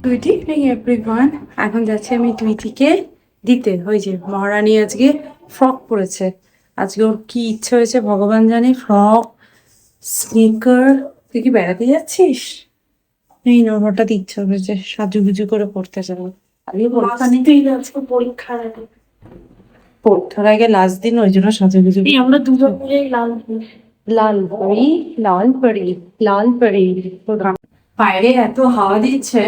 Good evening everyone. এখন যাচ্ছি আমি টুইটিকে দিতে। ওই যে মহারানী আজকে ফ্রক পরেছে। আজকে ওর কি ইচ্ছে হয়েছে ভগবান জানে। Frock, sneaker. তুই কি বেড়াতে যাচ্ছিস? এই না, হঠাৎ ইচ্ছা হয়েছে সাজুগুজু করে পড়তে যাবো। আগে পরীক্ষার আগে লাস্ট দিন, ওই জন্য সাজুগুজু। আমরা দুজন মিলে লাল লাল পরি, লাল পরি, লাল পরি। বাইরে এত হাওয়া দিচ্ছে,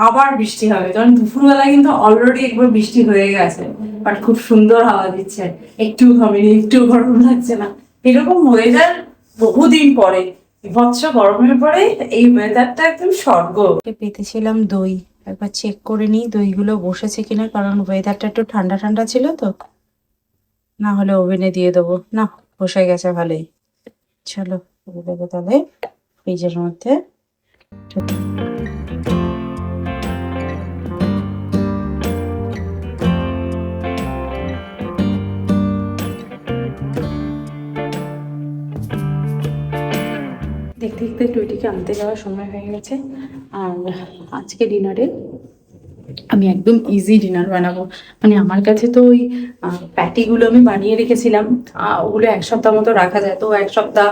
আবার বৃষ্টি হবে, কারণ দুপুরবেলা কিন্তু অলরেডি একবার বৃষ্টি হয়ে গেছে। বাট খুব সুন্দর হাওয়া দিচ্ছে, একটু ঘামেনি, একটু গরম লাগছে না। এরকম ওয়েদার বহুদিন পরে, বিভৎস গরমের পরে এই ওয়েদারটা একদম স্বর্গ। পেতেছিলাম দই, একবার চেক করে নিই দইগুলো বসেছে কিনা, কারণ ওয়েদারটা একটু ঠান্ডা ঠান্ডা ছিল তো। না হলে ওভেনে দিয়ে দেবো। না, বসে গেছে ভালোই। চলো দেবো তাহলে ফ্রিজের মধ্যে। দেখতে দেখতে টুইটিকে আনতে যাওয়ার সময় হয়ে গেছে। আর আজকে ডিনারে আমি একদম ইজি ডিনার বানাবো। মানে আমার কাছে তো ওই প্যাটিগুলো আমি বানিয়ে রেখেছিলাম, ওগুলো এক সপ্তাহ মতো রাখা যায়। তো এক সপ্তাহ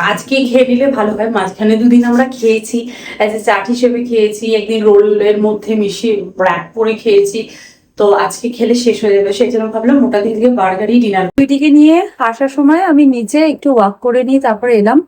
আজকে খেয়ে নিলে ভালো হয়। মাঝখানে দুদিন আমরা খেয়েছি, অ্যাজ এ চাট হিসেবে খেয়েছি, একদিন রোলের মধ্যে মিশিয়ে র্যাপ করে খেয়েছি। তো আজকে খেলে শেষ হয়ে যাবে, সেই জন্য ভাবলাম মোটা দিকে বার্গারই ডিনার। টুইটিকে নিয়ে আসার সময় আমি নিজে একটু ওয়াক করে নিই, তারপরে এলাম।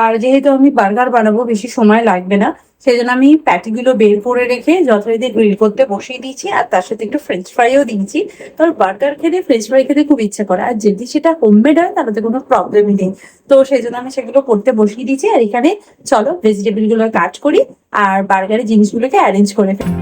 আর যেহেতু আমি বার্গার বানাবো, বেশি সময় লাগবে না, সেই জন্য আমি প্যাটিগুলো বের করে রেখে যথারীতি গ্রিল করতে বসিয়ে দিয়েছি। আর তার সাথে একটু ফ্রেঞ্চ ফ্রাইও দিয়েছি। তোর বার্গার খেতে, ফ্রেঞ্চ ফ্রাই খেতে খুব ইচ্ছে করে। আর যদি সেটা হোমমেড হয় তাহলে তো কোনো প্রবলেমই নেই। তো সেই জন্য আমি সেগুলো করতে বসিয়ে দিয়েছি। আর এখানে চলো ভেজিটেবল গুলো কাট করি আর বার্গারের জিনিসগুলোকে অ্যারেঞ্জ করে ফেলি।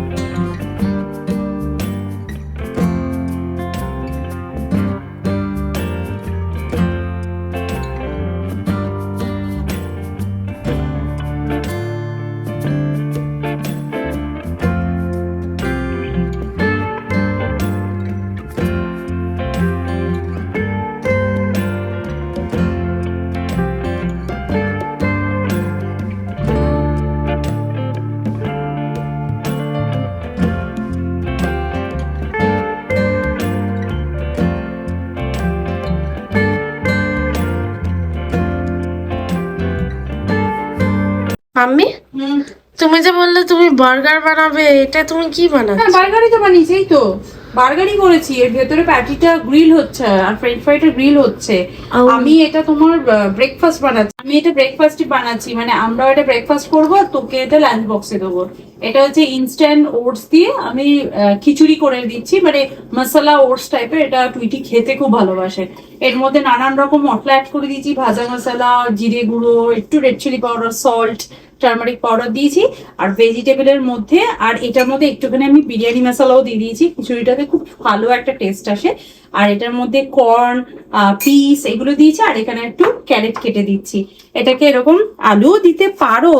মাম্মি, তুমি যে বললে তুমি বার্গার বানাবে, এটা তুমি কি বানাচ্ছ? হ্যাঁ, বার্গারই তো বানিয়েছি। এই তো বার্গারই করেছি। এর ভেতরে প্যাটিটা গ্রিল হচ্ছে আর ফ্রেঞ্চ ফ্রাইটা গ্রিল হচ্ছে। আমি এটা তোমার ব্রেকফাস্ট বানাচ্ছি। আমি এটা ব্রেকফাস্টই বানাচ্ছি, মানে আমরাও এটা ব্রেকফাস্ট করবো আর তোকে এটা লাঞ্চ বক্সে দেবো। এটা হচ্ছে ইনস্ট্যান্ট ওটস দিয়ে আমি খিচুড়ি করে দিচ্ছি, মানে মশলা ওটস টাইপের। এটা টুইটি খেতে খুব ভালোবাসে। এর মধ্যে নানান রকম মশলা অ্যাড করে দিয়েছি, ভাজা মশলা, জিরে গুঁড়ো, একটু red chilli powder, salt, turmeric powder দিয়েছি। আর ভেজিটেবলের মধ্যে আর এটার মধ্যে একটুখানি আমি বিরিয়ানি মশলাও দিয়ে দিয়েছি। খিচুড়িটাতে খুব ভালো একটা টেস্ট আসে। আর এটার মধ্যে কর্ন, পিস এগুলো দিয়েছি। আর এখানে একটু ক্যারেট কেটে দিচ্ছি। এটাকে এরকম আলুও দিতে পারো।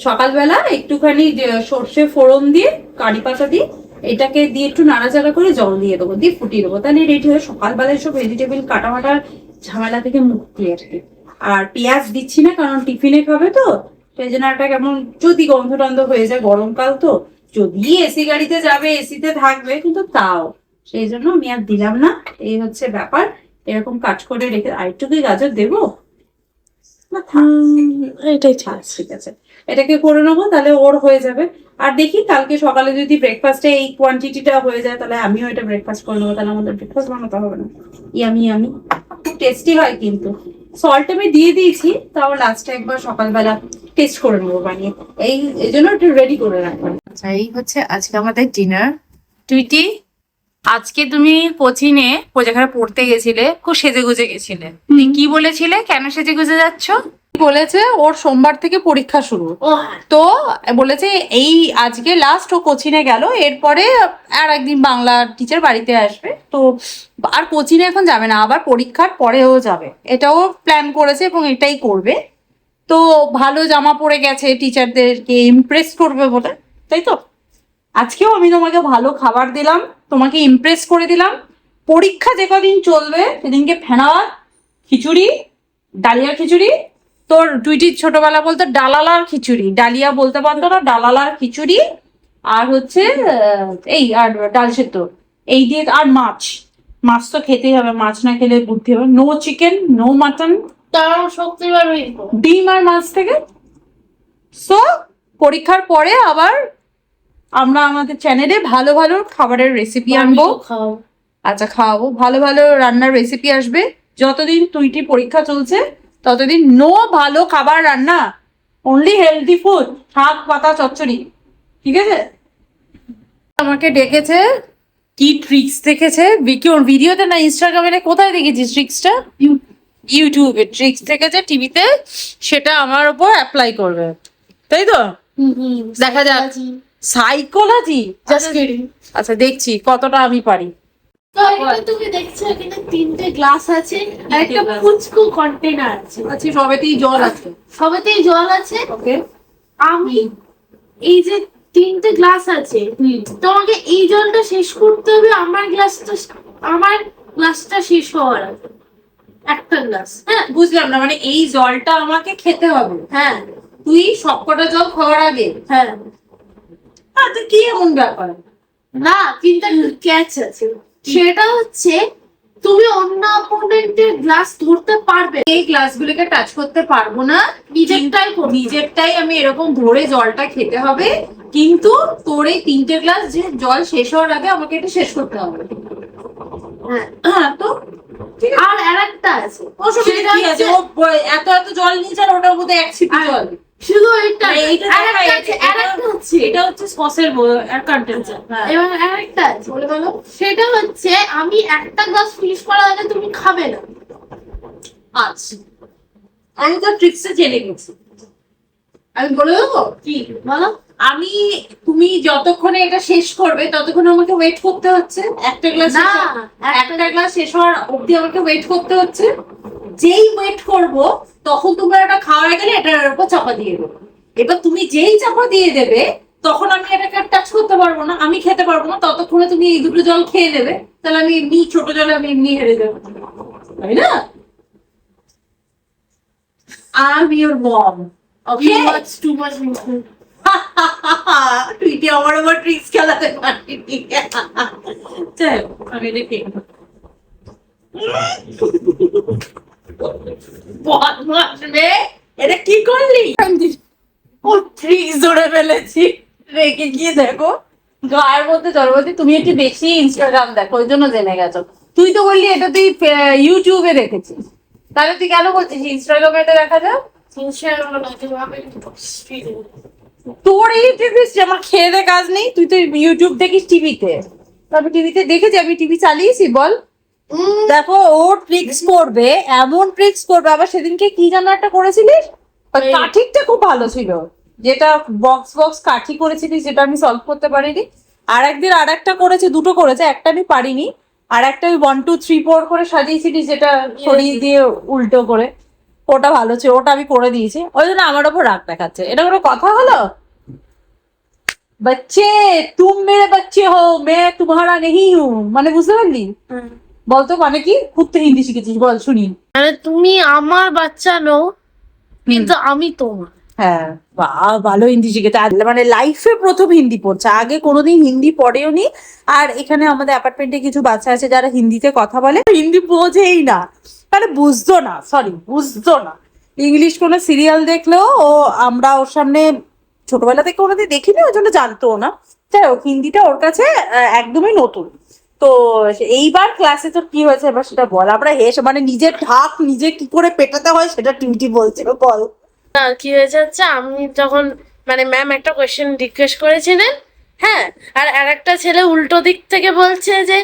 সকালবেলা একটুখানি সর্ষে ফোড়ন দিয়ে, কারি পাতা দিয়ে এটাকে দিয়ে একটু নাড়াচাড়া করে জল দিয়ে দেবো, দিয়ে ফুটিয়ে দেবো। তাহলে রেডি হয়ে সকালবেলায় সব ভেজিটেবল কাটামাটার ঝামেলা থেকে মুক্তি আর কি। আর পেঁয়াজ দিচ্ছি না, কারণ টিফিনে খাবে তো, সেই জন্য একটা কেমন যদি গন্ধ টন্ধ হয়ে যায়, গরমকাল তো, যদি এসি গাড়িতে যাবে এসিতে থাকবে, কিন্তু তাও সেই জন্য আমি আর দিলাম না। এই হচ্ছে ব্যাপার। এরকম কাট করে রেখে আরেকটু কি গাজর দেবো? এটাই ঠিক আছে, এটাকে করে নেবো, তাহলে ওর হয়ে যাবে। আর দেখি কালকে সকালে যদি ব্রেকফাস্টে এই কোয়ান্টিটিটা হয়ে যায়, তাহলে আমিও এটা ব্রেকফাস্ট করে নেবো। তাহলে আমাদের ব্রেকফাস্ট বানাতে হবে না। ইয়ামি ইয়ামি, খুব টেস্টি হয় কিন্তু। সল্ট আমি দিয়ে দিয়েছি, তাও লাস্টে একবার সকালবেলা টেস্ট করে নেবো বানিয়ে। এই জন্য একটু রেডি করে রাখবেন। আচ্ছা, এই হচ্ছে আজকে আমাদের ডিনার। টুইটি, আজকে তুমি কোচিনে যেখানে পড়তে গেছিলে, খুব সেজে গুজে গেছিলে। তুমি কি বলেছিলে, কেন সেজে গুজে যাচ্ছ? বলেছে ওর সোমবার থেকে পরীক্ষা শুরু, তো বলেছে এই আজকে লাস্ট ও কোচিনে গেল, এরপরে আর একদিন বাংলা টিচার বাড়িতে আসবে। তো আর কোচিনে এখন যাবে না, আবার পরীক্ষার পরেও যাবে, এটাও প্ল্যান করেছে এবং এটাই করবে। তো ভালো জামা পরে গেছে টিচারদেরকে ইমপ্রেস করবে বলে, তাই তো। আজকেও আমি তোমাকে ভালো খাবার দিলাম, তোমাকে ইমপ্রেস করে দিলাম। পরীক্ষা যে কদিন চলবে সেদিনকে ফেনাওয়া খিচুড়ি, ডালিয়া খিচুড়ি। তোর টুইটির ছোটবেলা বলতো ডালালার খিচুড়ি, ডালিয়া বলতে পারতো না, ডালালার খিচুড়ি, আর হচ্ছে এই আর ডাল সেদ্ধ, এই দিয়ে আর মাছ। মাছ তো খেতেই হবে, মাছ না খেলে বুদ্ধি হবে। নো চিকেন, নো মাটন, তাও সত্যি পারবি তো? ডিম আর মাছ থেকে। সো পরীক্ষার পরে আবার আমরা আমাদের চ্যানেলে ভালো ভালো খাবারের রেসিপি আনবো। খাও। আচ্ছা, খাওয়াবো, ভালো ভালো রান্নার রেসিপি আসবে। যতদিন তুইটি পরীক্ষা চলছে ততদিন নো ভালো খাবার রান্না, অনলি হেলদি ফুড, শাক পাতা চচ্চড়ি, ঠিক আছে? আমাকে ডেকেছে, কি ট্রিক্স দেখেছে ভিডিওতে না ইনস্টাগ্রামে, না কোথায় দেখেছিস ট্রিক্সটা? ইউটিউবে ট্রিক্স দেখেছে টিভিতে, সেটা আমার উপর অ্যাপ্লাই করবে, তাই তো? দেখা যাক। Psychology, just kidding. আচ্ছা দেখছি কতটা আমি পারি। তো এখানে তুমি দেখছো এখানে 3টে গ্লাস আছে আর একটা ফুচকু কন্টেনার আছে। আচ্ছা, সবেতেই জল আছে। সবেতেই জল আছে। ওকে, আমি এই যে 3টে গ্লাস আছে, তোমাকে এই জলটা শেষ করতে হবে আমার গ্লাসটা শেষ হওয়ার আগে। একটা গ্লাস। হ্যাঁ বুঝলাম না, মানে এই জলটা আমাকে খেতে হবে? হ্যাঁ তুই সবকটা জল খাওয়ার আগে? হ্যাঁ। আচ্ছা, কি এমন ব্যাপার? না, কিন্তু একটা ক্যাচ আছে, সেটা হচ্ছে তুমি অন্য অপোনেন্টের গ্লাস ধরতে পারবে, এই গ্লাসগুলোকে টাচ করতে পারবো না, নিজেরটাই আমি এরকম ধরে জলটা খেতে হবে। কিন্তু তোর এই 3টে গ্লাস যে জল শেষ হওয়ার আগে আমাকে এটা শেষ করতে হবে। হ্যাঁ। হ্যাঁ, তো আর আরেকটা আছে, সেটা কি আছে? ও এত এত জল নিয়েছে আর ওটার মধ্যে এক ছিপি জল। শুধু এটা মানে এইটা দেখা, আরেকটা হচ্ছে, এটা হচ্ছে সসের কন্টেনার। এবং আরেকটা আছে, বলে বলো। সেটা হচ্ছে আমি একটা গ্লাস ফিনিশ করার আগে তুমি খাবে না। আচ্ছা, আমি তো ট্রিক্সে জেনে গেছি, আমি বলে দেবো কি বলো? তুমি যতক্ষণে এটা শেষ করবে ততক্ষণ আমাকে ওয়েট করতে হচ্ছে। একটা গ্লাস না, একটা গ্লাস শেষ হওয়ার অবধি আমাকে ওয়েট করতে হচ্ছে। যেই ওয়েট করব তখন তোমার এটা খাওয়া হয়ে গেলে এটার উপর চাপা দিয়ে দেবো। এবার তুমি যেই চাপা দিয়ে দেবে তখন আমি এটাকে টাচ করতে পারবো না, আমি খেতে পারবো না। ততক্ষণে তুমি এই দুটো জল খেয়ে নেবে, তাহলে আমি এমনি ছোট জলে আমি এমনি হেরে যাবো, তাই না? I'm your mom. Okay? Too much. তুই কি আমার আবার ট্রিক্স খেলাতে পারবি? চল, আমি দেখি। বদমাশ মেয়ে, এটা কি করলি? ও ট্রিক্স ধরে ফেলেছি, রেখে গিয়ে দেখো গায়ের মধ্যে জলবতী। তুমি একটু বেশি ইনস্টাগ্রাম দেখো, ওই জন্য জেনে গেছো। তুই তো বললি এটা তুই ইউটিউবে দেখেছিস, তাহলে তুই কেন বলছিস ইনস্টাগ্রামে এটা দেখা যায়? তোর এই টিভিস আমার খেয়ে দে কাজ নেই, তুই তো ইউটিউব দেখিস টিভিতে। আমি টিভিতে দেখেছি, আমি টিভি চালিয়েছি, বল। দেখো ও ট্রিক্স করবে, এমন ট্রিক্স করবে। আবার সেদিনকে কি যেন একটা করেছিলিস, ওই কাঠিটা খুব ভালো ছিল, যেটা বক্স কাঠি করেছিলিস, যেটা আমি সলভ করতে পারিনি। আর একদিন আর একটা করেছে, দুটো করেছে, একটা আমি পারিনি। আর একটা ওই 1 2 3 4 করে সাজিয়েছিলিস, যেটা সরিয়ে দিয়ে উল্টো করে, ওটা ভালো ছিল, ওটা আমি করে দিয়েছি। ওই জন্য আমার ওপর রাগ দেখাচ্ছে, এটা কোনো কথা হলো? बच्चे तुम मेरे बच्चे हो, मैं तुम्हारा नहीं हूँ, মানে বুঝতে পারলি? বলতো মানে কি? খুব তো হিন্দি শিখেছিস, বল শুনি। মানে তুমি আমার বাচ্চা নও, কিন্তু আমি তোমার। হ্যাঁ, বাহ, ভালো হিন্দি শিখেছে। মানে লাইফে প্রথম হিন্দি পড়ছে, আগে কোনোদিন হিন্দি পড়েও নি। আর এখানে আমাদের অ্যাপার্টমেন্টে কিছু বাচ্চা আছে যারা হিন্দিতে কথা বলে, হিন্দি বোঝেই না, মানে বুঝতো না, বুঝতো না। ইংলিশ কোনো সিরিয়াল দেখলেও আমরা ওর সামনে ছোটবেলা থেকে ওনাদের দেখিনি, ওই জন্য জানতো না। যাই হোক, হিন্দিটা ওর কাছে একদমই নতুন। তো এইবার ক্লাসে তোর কি হয়েছে এবার সেটা বল। আমরা মানে নিজের ঢাক নিজে কি করে পেটাতে হয় সেটা টিউটি বলছে, বল। আর কি হয়েছে হচ্ছে, আমি যখন মানে ম্যাম একটা কোয়েশ্চেন জিজ্ঞেস করেছিলেন, হ্যাঁ, আর আরেকটা ছেলে উল্টো দিক থেকে বলছে যে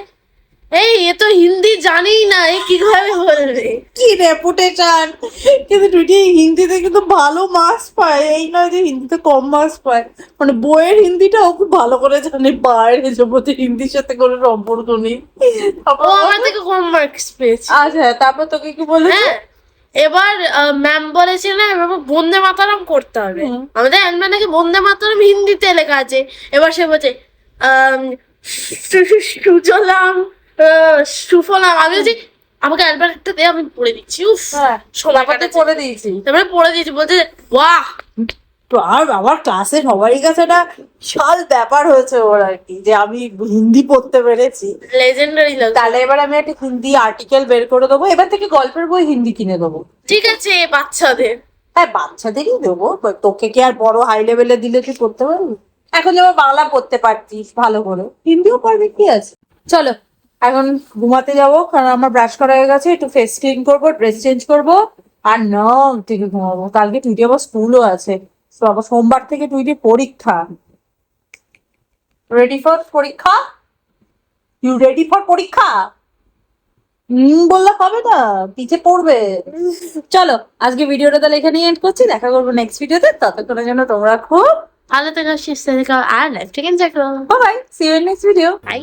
এই এ তো হিন্দি জানেই না, এ কিভাবে বলবে। কি রেপুটেশন! কিন্তু টুইটি হিন্দিতে কিন্তু ভালো মার্কস পায়, এই নয় যে হিন্দিতে কম মার্কস পায়। মানে বইয়ের হিন্দিটা ও খুব ভালো করে জানে, বাইরে জগতে হিন্দির সাথে কোনো সম্পর্ক নেই। ও আমার থেকে কম মার্কস পেয়েছে। আচ্ছা, তারপর তোকে কি বলে? হ্যাঁ, এবার ম্যাম বলেছে না এবার বন্দে মাতরম করতে হবে। আমাদের অ্যানম্যান নাকি বন্দে মাতরম হিন্দিতে লেখা আছে। এবার সে বলছে সুজলাম সুফলাম। আমি বলছি আমাকে অ্যালবার্টটা দে, আমি পড়ে দিচ্ছি। উফ, সবাইকে পড়ে দিয়েছি। তারপরে পড়ে দিয়েছি, বলছে বাহ তো আর আমার ক্লাসে সবারই কাছে একটা বিশাল ব্যাপার হয়েছে ওর আর কি, যে আমি হিন্দি পড়তে পেরেছি। লেজেন্ডারি লাগছে। তাহলে এবার আমি একটা হিন্দি আর্টিকেল বের করে দেবো, এবার থেকে গল্পের বই হিন্দি কিনে দেবো। ঠিক আছে, বাচ্চাদের। হ্যাঁ বাচ্চাদেরই দেবো, তোকে কি আর বড় হাই লেভেলে দিলে তুই পড়তে পারবি? এখন যেমন বাংলা পড়তে পারছিস ভালো করে, হিন্দিও পারবি, কি আছে। চলো এখন ঘুমাতে যাবো, কারণ আমার ব্রাশ করা হয়ে গেছে, একটু ফেস ক্লিন করবো, ড্রেস চেঞ্জ করবো, আর না থেকে ঘুমাবো। কালকে টুইটি আবার স্কুলও আছে, তো আবার সোমবার থেকে টুইটি পরীক্ষা। রেডি ফর পরীক্ষা? ইউ রেডি ফর পরীক্ষা? বললে হবে না, পিছে পড়বে। চলো আজকে ভিডিওটা তাহলে এখানেই এন্ড করছি, দেখা করবো নেক্সট ভিডিওতে। ততক্ষণের জন্য তোমরা খুব ভালো থেকো, সুস্থ থেকো, আর লাইফ থেকে এনজয় করো। Bye, see you in next video. By.